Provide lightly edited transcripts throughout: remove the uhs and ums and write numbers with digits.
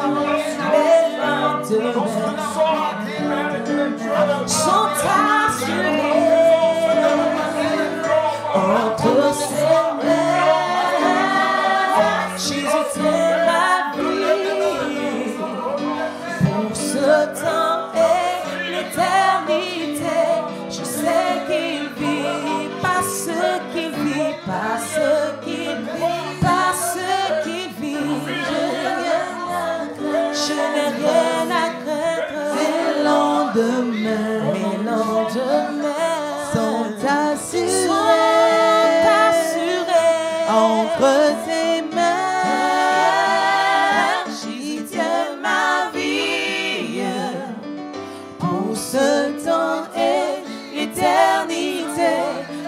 les lendemains sont assurés entre ses mains. Jésus tient ma vie pour ce temps et l'éternité. Je sais qu'il vit, parce qu'il vit, parce qu'il vit, parce qu'il vit. Je n'ai rien à craindre. Mes lendemains sont assurés entre ses mains. J'y tiens ma vie pour ce temps et l'éternité.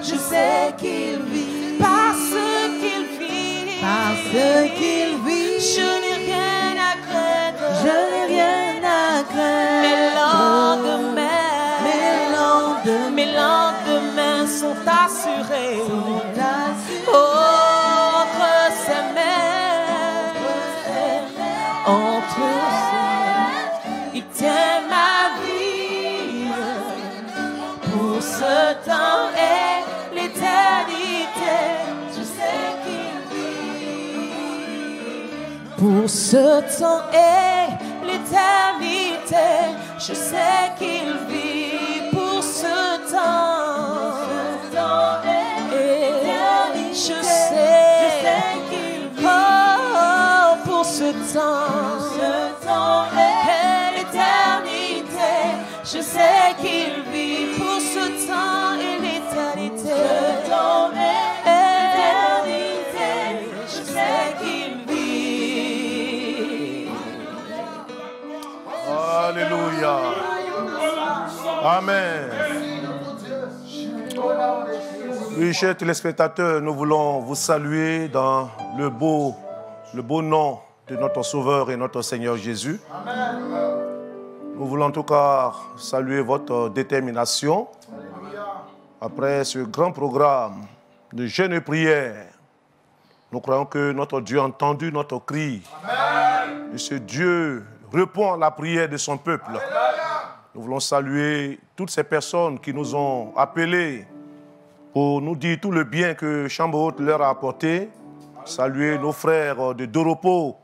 Je sais qu'il vit, parce qu'il vit, parce qu'il vit. Je n'ai rien à craindre, je n'ai rien à craindre. Mes lendemains sont assurés, entre ses mains, entre ses mains. Il tient ma vie pour ce temps et l'éternité. Je sais qu'il vit pour ce temps et l'éternité. Je sais qu'il vit pour ce temps et l'éternité. Je sais qu'il vit pour ce temps et l'éternité. Je sais qu'il vit pour ce temps et l'éternité. Je sais qu'il vit. Alléluia. Amen. Oui, chers téléspectateurs, nous voulons vous saluer dans le beau nom de notre Sauveur et notre Seigneur Jésus. Amen. Nous voulons en tout cas saluer votre détermination après ce grand programme de jeûne et prière. Nous croyons que notre Dieu a entendu notre cri. Amen. Et ce Dieu répond à la prière de son peuple. Amen. Nous voulons saluer toutes ces personnes qui nous ont appelés pour nous dire tout le bien que Chambre Haute leur a apporté. Saluer nos frères de Doropo,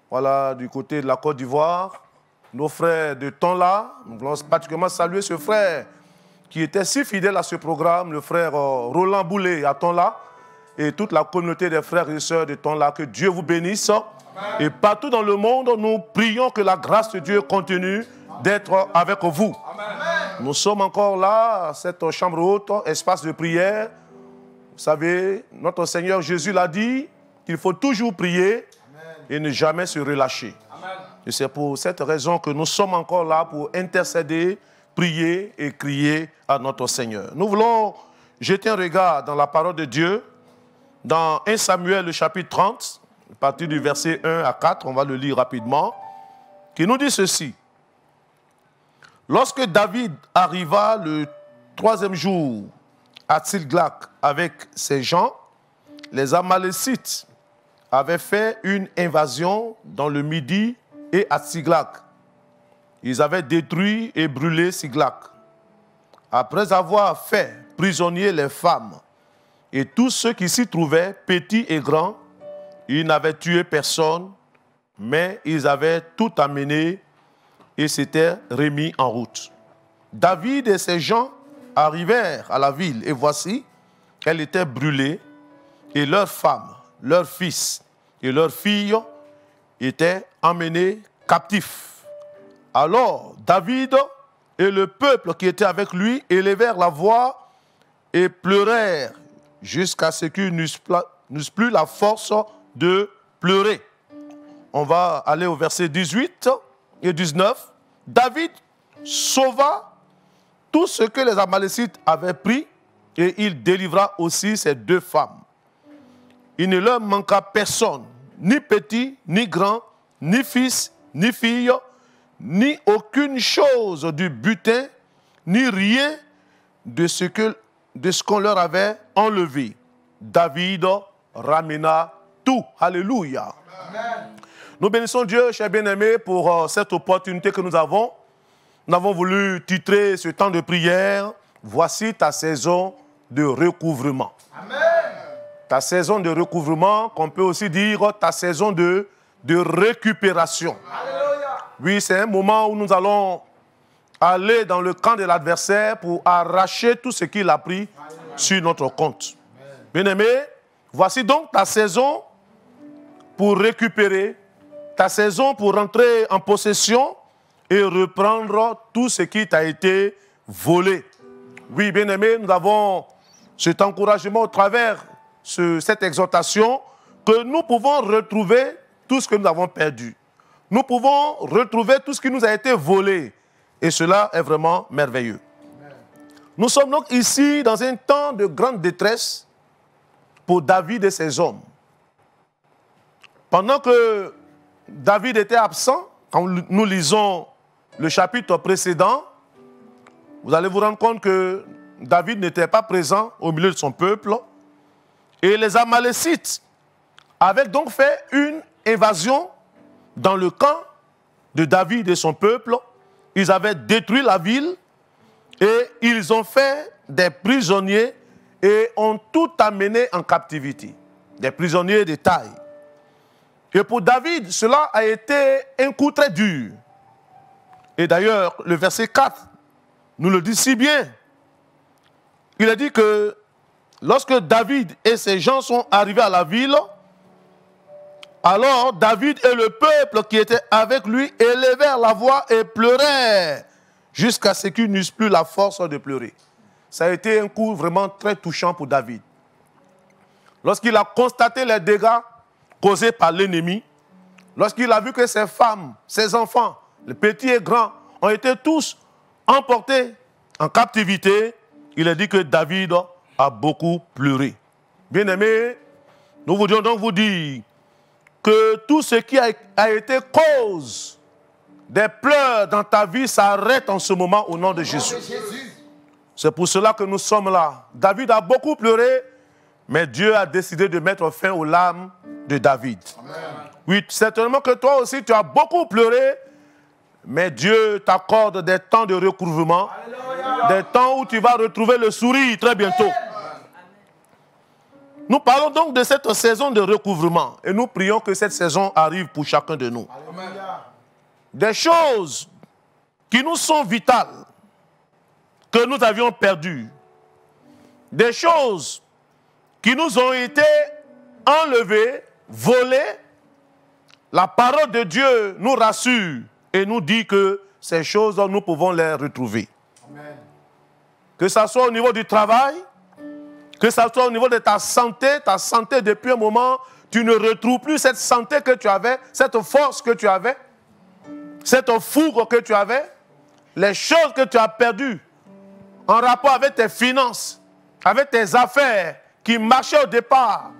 voilà, du côté de la Côte d'Ivoire, nos frères de Tonla. Nous voulons particulièrement saluer ce frère qui était si fidèle à ce programme, le frère Roland Boulet à Tonla, et toute la communauté des frères et sœurs de Tonla. Que Dieu vous bénisse. Amen. Et partout dans le monde, nous prions que la grâce de Dieu continue d'être avec vous. Amen. Nous sommes encore là, à cette chambre haute, espace de prière. Vous savez, notre Seigneur Jésus l'a dit, qu'il faut toujours prier. Amen. Et ne jamais se relâcher. Amen. Et c'est pour cette raison que nous sommes encore là pour intercéder, prier et crier à notre Seigneur. Nous voulons jeter un regard dans la parole de Dieu, dans 1 Samuel, le chapitre 30, à partir du verset 1 à 4, on va le lire rapidement, qui nous dit ceci. Lorsque David arriva le 3e jour à Tsilglac avec ses gens, les Amalécites avaient fait une invasion dans le Midi et à Tsilglac. Ils avaient détruit et brûlé Tsilglac. Après avoir fait prisonniers les femmes et tous ceux qui s'y trouvaient, petits et grands, ils n'avaient tué personne, mais ils avaient tout amené et s'étaient remis en route. David et ses gens arrivèrent à la ville et voici, elle était brûlée et leurs femmes, leurs fils et leurs filles étaient emmenés captifs. Alors David et le peuple qui était avec lui élevèrent la voix et pleurèrent jusqu'à ce qu'ils n'eussent plus la force de pleurer. On va aller au verset 18 et 19. David sauva tout ce que les Amalécites avaient pris et il délivra aussi ces 2 femmes. Il ne leur manqua personne, ni petit, ni grand, ni fils, ni fille, ni aucune chose du butin, ni rien de ce qu'on leur avait enlevé. David ramena tout. Alléluia. Amen. Nous bénissons Dieu, chers bien-aimés, pour cette opportunité que nous avons. Nous avons voulu titrer ce temps de prière, « Voici ta saison de recouvrement ». Amen. Ta saison de recouvrement, qu'on peut aussi dire ta saison de récupération. Alléluia. Oui, c'est un moment où nous allons aller dans le camp de l'adversaire pour arracher tout ce qu'il a pris sur notre compte. Bien-aimé, voici donc ta saison pour récupérer, ta saison pour rentrer en possession et reprendre tout ce qui t'a été volé. Oui, bien-aimé, nous avons cet encouragement au travers de cette exhortation que nous pouvons retrouver tout ce que nous avons perdu. Nous pouvons retrouver tout ce qui nous a été volé. Et cela est vraiment merveilleux. Amen. Nous sommes donc ici dans un temps de grande détresse pour David et ses hommes. Pendant que David était absent, quand nous lisons le chapitre précédent, vous allez vous rendre compte que David n'était pas présent au milieu de son peuple. Et les Amalécites avaient donc fait une invasion dans le camp de David et son peuple. Ils avaient détruit la ville et ils ont fait des prisonniers et ont tout amené en captivité. Des prisonniers de taille. Et pour David, cela a été un coup très dur. Et d'ailleurs, le verset 4 nous le dit si bien. Il a dit que lorsque David et ses gens sont arrivés à la ville, alors David et le peuple qui était avec lui élevèrent la voix et pleurèrent jusqu'à ce qu'ils n'eussent plus la force de pleurer. Ça a été un coup vraiment très touchant pour David. Lorsqu'il a constaté les dégâts causés par l'ennemi, lorsqu'il a vu que ses femmes, ses enfants, les petits et grands, ont été tous emportés en captivité, il a dit que David a beaucoup pleuré. Bien-aimés, nous voudrions donc vous dire que tout ce qui a été cause des pleurs dans ta vie s'arrête en ce moment au nom de Jésus. C'est pour cela que nous sommes là. David a beaucoup pleuré, mais Dieu a décidé de mettre fin aux larmes de David. Amen. Oui, certainement que toi aussi tu as beaucoup pleuré, mais Dieu t'accorde des temps de recouvrement, des temps où tu vas retrouver le sourire très bientôt. Nous parlons donc de cette saison de recouvrement et nous prions que cette saison arrive pour chacun de nous. Alléluia. Des choses qui nous sont vitales, que nous avions perdues, des choses qui nous ont été enlevées, volées, la parole de Dieu nous rassure et nous dit que ces choses, nous pouvons les retrouver. Amen. Que ce soit au niveau du travail, que ce soit au niveau de ta santé depuis un moment, tu ne retrouves plus cette santé que tu avais, cette force que tu avais, cette fougue que tu avais, les choses que tu as perdues en rapport avec tes finances, avec tes affaires qui marchaient au départ,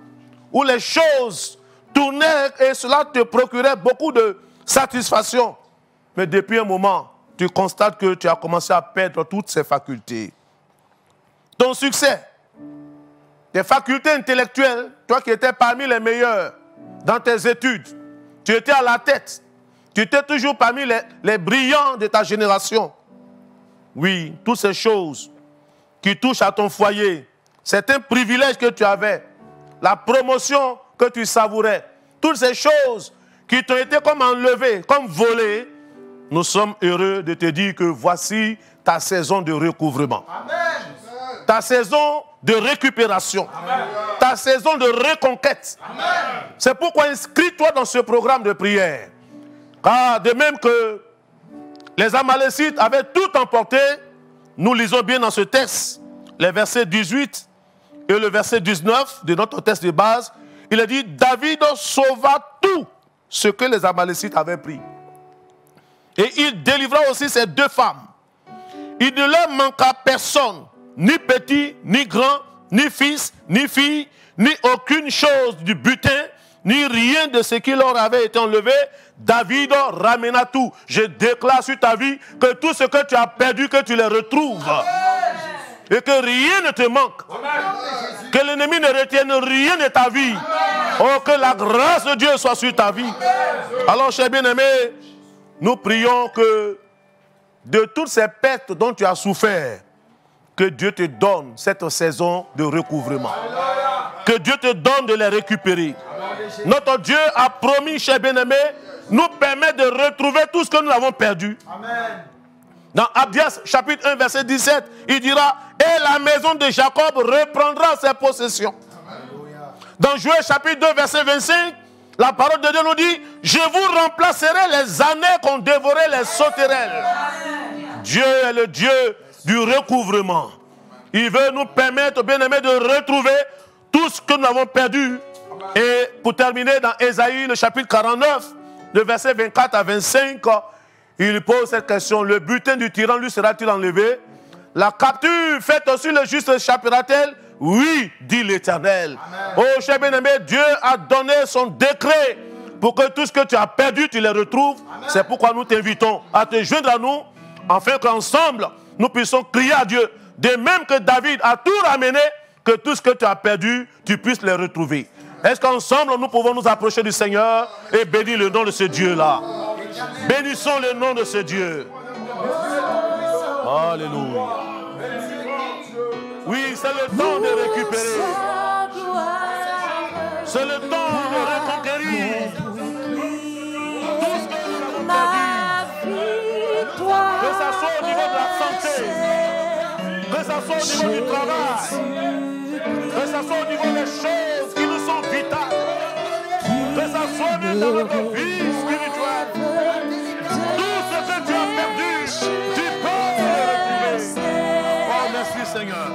où les choses tournaient et cela te procurait beaucoup de satisfaction. Mais depuis un moment, tu constates que tu as commencé à perdre toutes ces facultés. Ton succès, tes facultés intellectuelles, toi qui étais parmi les meilleurs dans tes études, tu étais à la tête, tu étais toujours parmi les brillants de ta génération. Oui, toutes ces choses qui touchent à ton foyer, c'est un privilège que tu avais, la promotion que tu savourais, toutes ces choses qui t'ont été comme enlevées, comme volées, nous sommes heureux de te dire que voici ta saison de recouvrement. Amen. Ta saison de récupération. Amen. Ta saison de reconquête. Amen. C'est pourquoi inscris-toi dans ce programme de prière. Car de même que les Amalécites avaient tout emporté, nous lisons bien dans ce texte, les versets 18 et le verset 19 de notre texte de base, il est dit, David sauva tout ce que les Amalécites avaient pris. Et il délivra aussi ses deux femmes. Il ne leur manqua personne, ni petit, ni grand, ni fils, ni fille, ni aucune chose du butin, ni rien de ce qui leur avait été enlevé. David ramena tout. Je déclare sur ta vie que tout ce que tu as perdu, que tu les retrouves. Amen. Et que rien ne te manque. Amen. Que l'ennemi ne retienne rien de ta vie. Amen. Oh, que la grâce de Dieu soit sur ta vie. Alors, chers bien-aimés, nous prions que de toutes ces pertes dont tu as souffert, que Dieu te donne cette saison de recouvrement. Que Dieu te donne de les récupérer. Notre Dieu a promis, chers bien-aimés, nous permet de retrouver tout ce que nous avons perdu. Amen. Dans Abdias, chapitre 1, verset 17, il dira, et la maison de Jacob reprendra ses possessions. Dans Joël, chapitre 2, verset 25, la parole de Dieu nous dit, je vous remplacerai les années qu'ont dévoré les sauterelles. Dieu est le Dieu du recouvrement. Il veut nous permettre, bien-aimés, de retrouver tout ce que nous avons perdu. Et pour terminer, dans Ésaïe, le chapitre 49, le verset 24 à 25, il pose cette question. Le butin du tyran lui sera-t-il enlevé? La capture faite aussi le juste échappera-t-elle? Oui, dit l'Éternel. Oh, cher bien-aimé, Dieu a donné son décret pour que tout ce que tu as perdu, tu les retrouves. C'est pourquoi nous t'invitons à te joindre à nous, afin qu'ensemble, nous puissions crier à Dieu. De même que David a tout ramené, que tout ce que tu as perdu, tu puisses les retrouver. Est-ce qu'ensemble, nous pouvons nous approcher du Seigneur et bénir le nom de ce Dieu-là? Bénissons le nom de ce Dieu. Alléluia. Oui, c'est le temps de récupérer. C'est le temps de reconquérir tout ce que nous avons perdu. Que ça soit au niveau de la santé, que ça soit au niveau du travail, que ça soit au niveau des choses qui nous sont vitales, que ça soit même dans notre vie spirituelle. Tout ce que tu as perdu, tu peux le retrouver. Oh, merci Seigneur.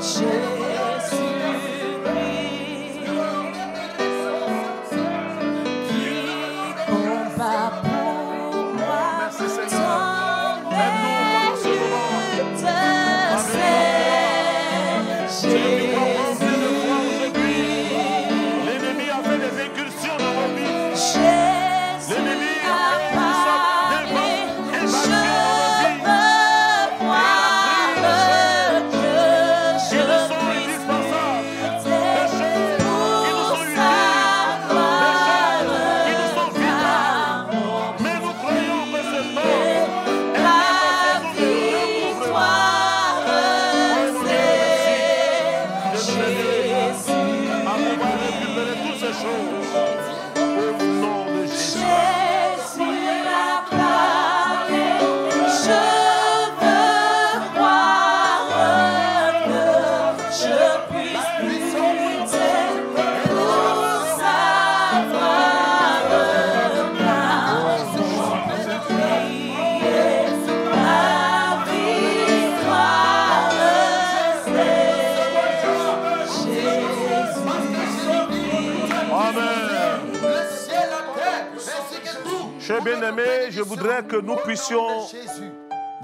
Bien-aimés, je voudrais que nous puissions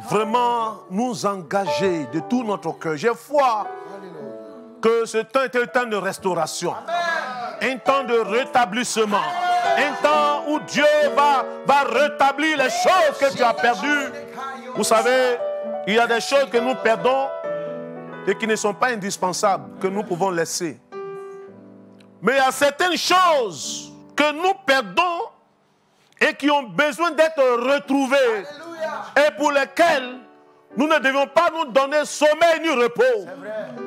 vraiment nous engager de tout notre cœur. J'ai foi que ce temps est un temps de restauration, un temps de rétablissement, un temps où Dieu va rétablir les choses que tu as perdues. Vous savez, il y a des choses que nous perdons et qui ne sont pas indispensables, que nous pouvons laisser. Mais il y a certaines choses que nous perdons et qui ont besoin d'être retrouvés. Alléluia. Et pour lesquels nous ne devions pas nous donner sommeil ni repos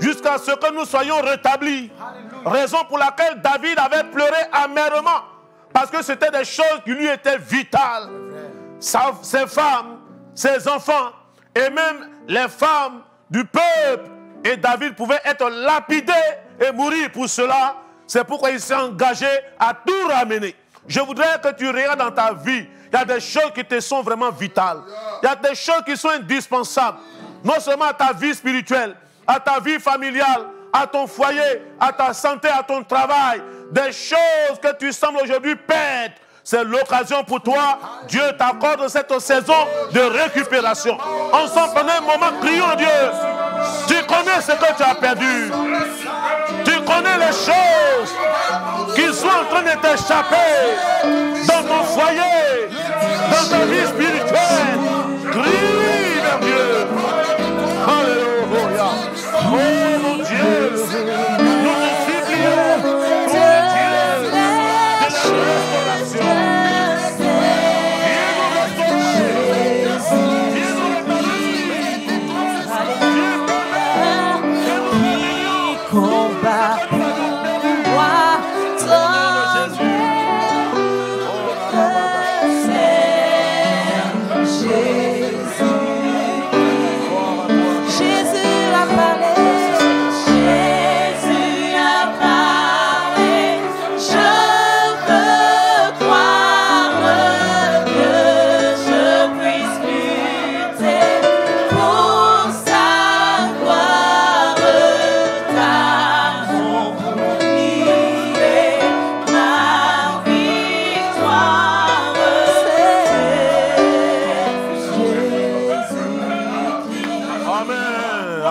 jusqu'à ce que nous soyons rétablis. Alléluia. Raison pour laquelle David avait pleuré amèrement, parce que c'était des choses qui lui étaient vitales. Ses femmes, ses enfants et même les femmes du peuple. Et David pouvait être lapidé et mourir pour cela. C'est pourquoi il s'est engagé à tout ramener. Je voudrais que tu regardes dans ta vie. Il y a des choses qui te sont vraiment vitales. Il y a des choses qui sont indispensables. Non seulement à ta vie spirituelle, à ta vie familiale, à ton foyer, à ta santé, à ton travail. Des choses que tu sembles aujourd'hui perdre. C'est l'occasion pour toi. Dieu t'accorde cette saison de récupération. Ensemble, pendant un moment, crions Dieu. Tu connais ce que tu as perdu. Tu connais les choses qui sont en train de t'échapper dans ton foyer, dans ta vie spirituelle. Crie vers Dieu. Alléluia. Oh mon Dieu, nous te supplions. Oh Dieu.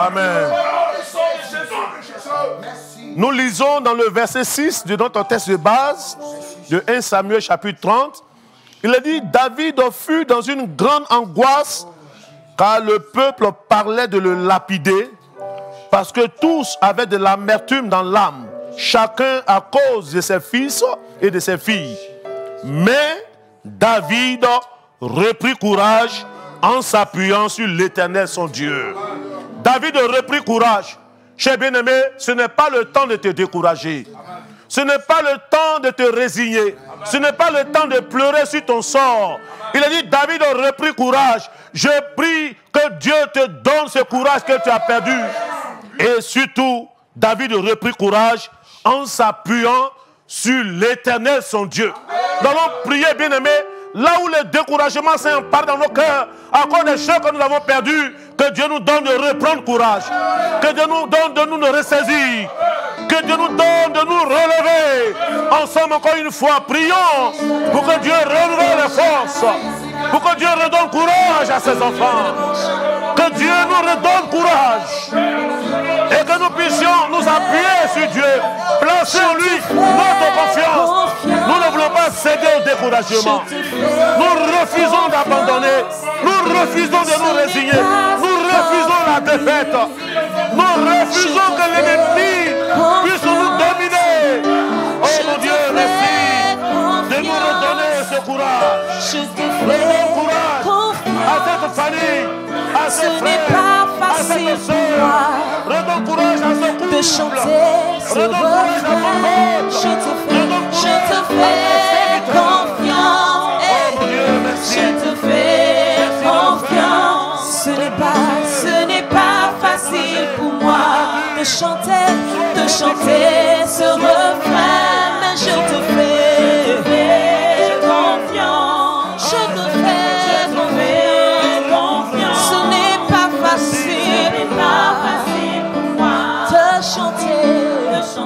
Amen. Nous lisons dans le verset 6 de notre texte de base, de 1 Samuel chapitre 30. Il est dit, David fut dans une grande angoisse car le peuple parlait de le lapider parce que tous avaient de l'amertume dans l'âme, chacun à cause de ses fils et de ses filles. Mais David reprit courage en s'appuyant sur l'Éternel son Dieu. David reprit courage. Cher bien-aimé, ce n'est pas le temps de te décourager. Ce n'est pas le temps de te résigner. Ce n'est pas le temps de pleurer sur ton sort. Il a dit, David a repris courage. Je prie que Dieu te donne ce courage que tu as perdu. Et surtout, David a repris courage en s'appuyant sur l'Éternel son Dieu. Nous allons prier, bien-aimés, là où le découragement s'est emparé dans nos cœurs, à cause des choses que nous avons perdues, que Dieu nous donne de reprendre courage, que Dieu nous donne de nous ressaisir, que Dieu nous donne de nous relever. Ensemble, encore une fois, prions pour que Dieu renouvelle les forces, pour que Dieu redonne courage à ses enfants, que Dieu nous redonne courage et que nous puissions nous appuyer sur Dieu, placer en lui notre confiance. Nous ne voulons pas céder au découragement. Nous refusons d'abandonner. Nous refusons de nous résigner. Nous refusons la défaite. Nous refusons que l'ennemi puisse nous dominer. Oh mon Dieu, merci de nous redonner ce courage. Redonne courage à cette famille, à ses frères, à cette soeur. Redonne courage à ce couple. De chanter ce refrain. Je te fais confiance. Je te fais confiance. Ce n'est pas facile pour moi de chanter ce refrain, mais je te fais confiance. Je te fais confiance. Ce n'est pas facile pour moi de chanter ce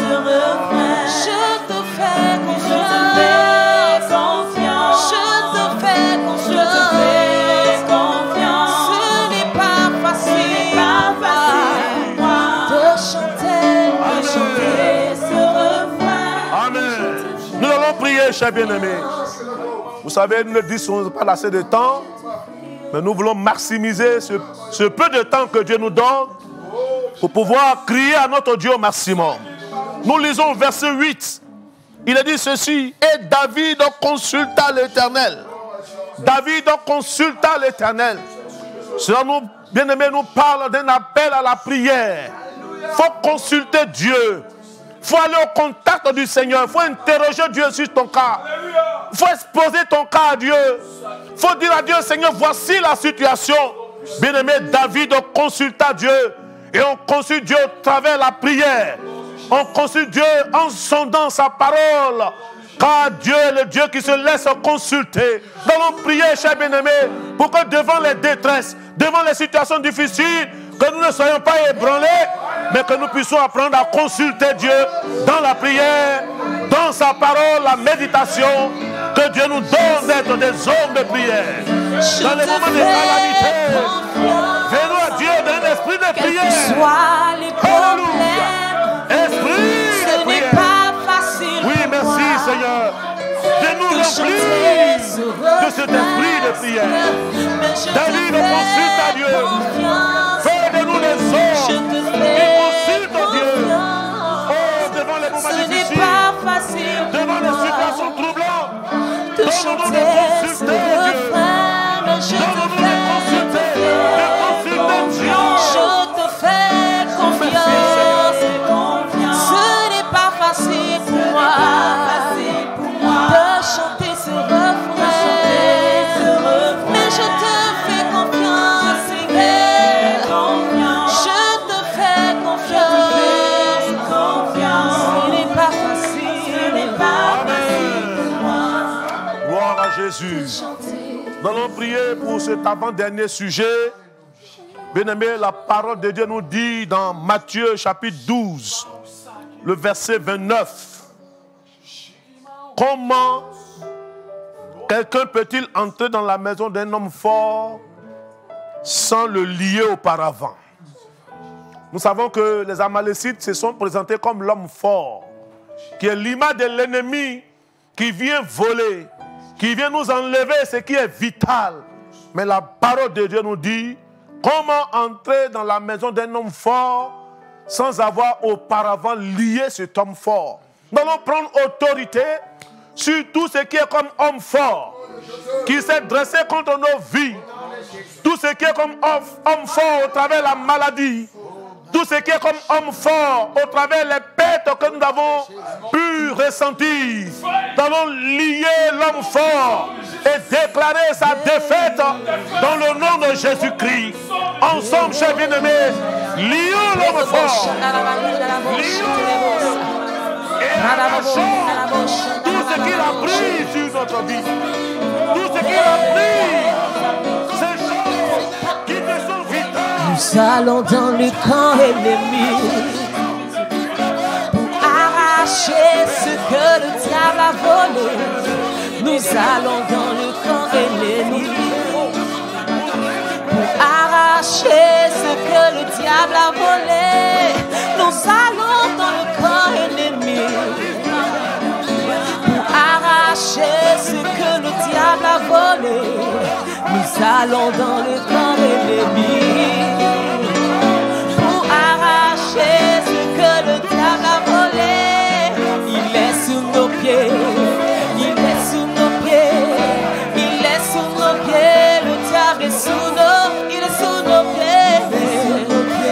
refrain. Je te fais confiance. Je te fais confiance. Ce n'est pas facile pour moi de chanter ce refrain. Amen. Nous allons prier, chers bien-aimés. Vous savez, nous ne disons pas assez de temps, mais nous voulons maximiser ce peu de temps que Dieu nous donne pour pouvoir crier à notre Dieu au maximum. Nous lisons verset 8. Il a dit ceci, et David consulta l'Éternel. David consulta l'Éternel. Cela, nous, bien-aimés, nous parle d'un appel à la prière. Il faut consulter Dieu. Il faut aller au contact du Seigneur. Il faut interroger Dieu sur ton cas. Il faut exposer ton cas à Dieu. Il faut dire à Dieu, Seigneur, voici la situation. Bien-aimé, David consulta Dieu. Et on consulte Dieu au travers de la prière. On consulte Dieu en sondant sa parole. Car Dieu est le Dieu qui se laisse consulter. Nous allons prier, chers bien-aimés, pour que devant les détresses, devant les situations difficiles, que nous ne soyons pas ébranlés, mais que nous puissions apprendre à consulter Dieu dans la prière, dans sa parole, la méditation, que Dieu nous donne d'être des hommes de prière. Dans les moments de calamité, venons à Dieu d'un esprit de prière. Quels que soient les problèmes, ce n'est pas facile. Oui, merci Seigneur de nous remplir de cet esprit de prière. David consulte à Dieu. Fais de nous des hommes qui consultent Dieu. Oh, devant les moments difficiles, devant les situations troublantes, donne-nous de consulter Dieu. Donne-nous de consulter Dieu. Je te fais confiance. Ce n'est pas facile pour moi de chanter ce refrain. Mais je te fais confiance, Seigneur. Je te fais confiance. Ce n'est pas facile pour moi. Gloire à Jésus. Nous allons prier pour cet avant-dernier sujet. Bien-aimé, la parole de Dieu nous dit dans Matthieu chapitre 12, le verset 29. Comment quelqu'un peut-il entrer dans la maison d'un homme fort sans le lier auparavant? Nous savons que les Amalécites se sont présentés comme l'homme fort, qui est l'image de l'ennemi qui vient voler, qui vient nous enlever ce qui est vital. Mais la parole de Dieu nous dit comment entrer dans la maison d'un homme fort sans avoir auparavant lié cet homme fort. Nous allons prendre autorité sur tout ce qui est comme homme fort, qui s'est dressé contre nos vies, tout ce qui est comme homme fort au travers de la maladie, tout ce qui est comme homme fort au travers des pertes que nous avons pu ressentir. Nous allons lier l'homme fort et déclarer sa défaite dans le nom de Jésus-Christ. Ensemble, chers bien-aimés, lions l'homme fort. Lions et arrachons tout ce qu'il a pris sur notre vie. Tout ce qu'il a pris, ces choses qui te sont vitales. Nous allons dans le camp ennemi pour arracher ce que le diable a volé. Nous allons dans le camp ennemi pour arracher ce que le diable a volé. Nous allons dans le camp ennemi pour arracher ce que le diable a volé. Nous allons dans le camp ennemi pour arracher ce que le diable a volé. Il est sous nos pieds, il est sous nos pieds, il est sous nos pieds. Le diable est sous nos, il est sous nos pieds,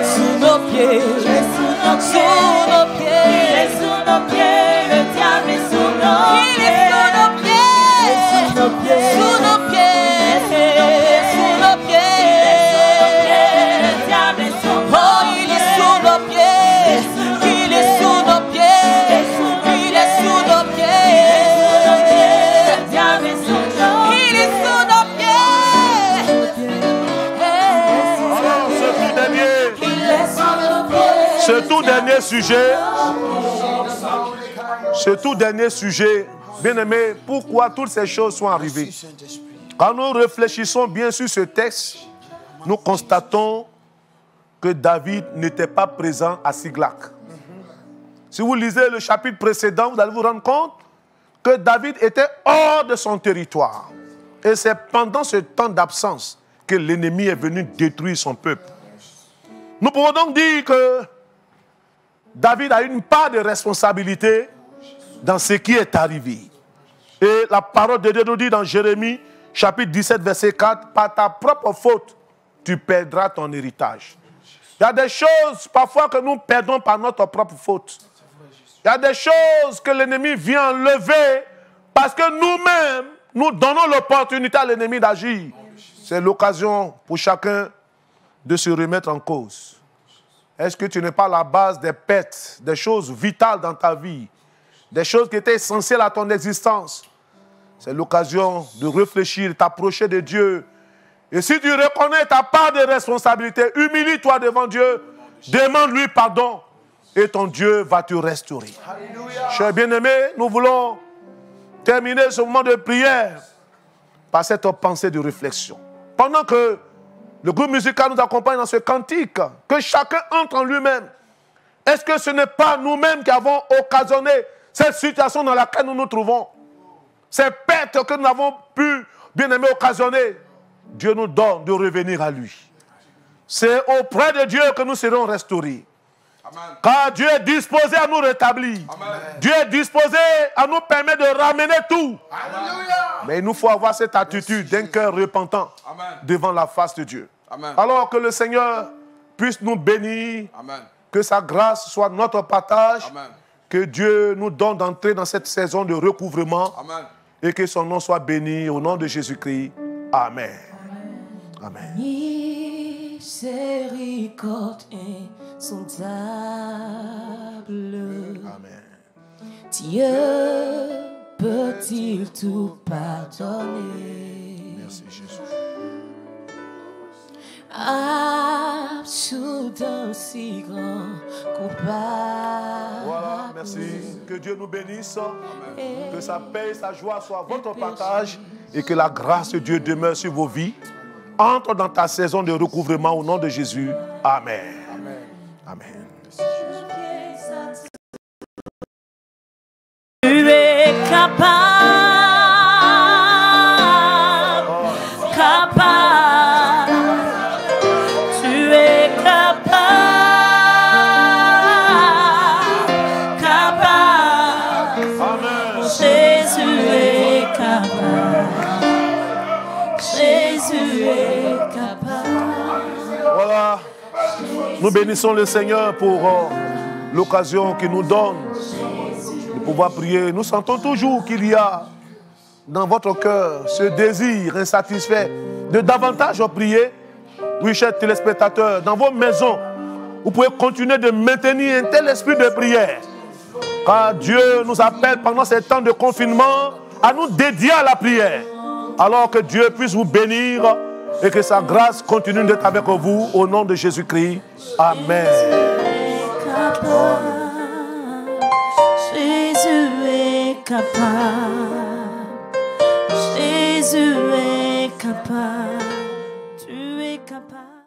sous nos pieds, sous nos pieds, il est sous nos pieds. Le diable est sous nos, il est sous nos pieds, sous nos pieds, sous nos pieds. Ce tout dernier sujet, bien aimé, pourquoi toutes ces choses sont arrivées? Quand nous réfléchissons bien sur ce texte, nous constatons que David n'était pas présent à Siglac. Si vous lisez le chapitre précédent, vous allez vous rendre compte que David était hors de son territoire. Et c'est pendant ce temps d'absence que l'ennemi est venu détruire son peuple. Nous pouvons donc dire que David a une part de responsabilité dans ce qui est arrivé. Et la parole de Dieu nous dit dans Jérémie, chapitre 17, verset 4, « Par ta propre faute, tu perdras ton héritage. » Il y a des choses parfois que nous perdons par notre propre faute. Il y a des choses que l'ennemi vient enlever parce que nous-mêmes, nous donnons l'opportunité à l'ennemi d'agir. C'est l'occasion pour chacun de se remettre en cause. Est-ce que tu n'es pas la base des pertes, des choses vitales dans ta vie, des choses qui étaient essentielles à ton existence? C'est l'occasion de réfléchir, de t'approcher de Dieu. Et si tu reconnais ta part de responsabilité, humilie-toi devant Dieu, demande-lui pardon et ton Dieu va te restaurer. Chers bien-aimés, nous voulons terminer ce moment de prière par cette pensée de réflexion. Pendant que le groupe musical nous accompagne dans ce cantique, que chacun entre en lui-même. Est-ce que ce n'est pas nous-mêmes qui avons occasionné cette situation dans laquelle nous nous trouvons? Ces pertes que nous avons pu, bien aimé, occasionner, Dieu nous donne de revenir à lui. C'est auprès de Dieu que nous serons restaurés. Amen. Car Dieu est disposé à nous rétablir. Amen. Dieu est disposé à nous permettre de ramener tout. Alléluia. Mais il nous faut avoir cette attitude d'un cœur repentant. Amen. Devant la face de Dieu. Amen. Alors que le Seigneur puisse nous bénir. Amen. Que sa grâce soit notre partage. Amen. Que Dieu nous donne d'entrer dans cette saison de recouvrement. Amen. Et que son nom soit béni au nom de Jésus-Christ. Amen. Amen. Miséricorde insondable. Amen. Dieu peut-il tout pardonner? Merci Jésus. Absous d'un si grand coupable. Voilà, merci. Que Dieu nous bénisse. Amen. Que sa paix et sa joie soient votre partage et que la grâce de Dieu demeure sur vos vies. Entre dans ta saison de recouvrement au nom de Jésus. Amen. Amen. Amen. Tu es capable, capable, tu es capable, capable. Amen. Jésus est capable, Jésus est capable. Voilà. Nous bénissons le Seigneur pour l'occasion qu'il nous donne de pouvoir prier. Nous sentons toujours qu'il y a dans votre cœur ce désir insatisfait de davantage prier. Oui, chers téléspectateurs, dans vos maisons, vous pouvez continuer de maintenir un tel esprit de prière. Car Dieu nous appelle pendant ces temps de confinement à nous dédier à la prière. Alors que Dieu puisse vous bénir et que sa grâce continue d'être avec vous au nom de Jésus-Christ. Amen. Jésus est capable, Jésus est capable, tu es capable.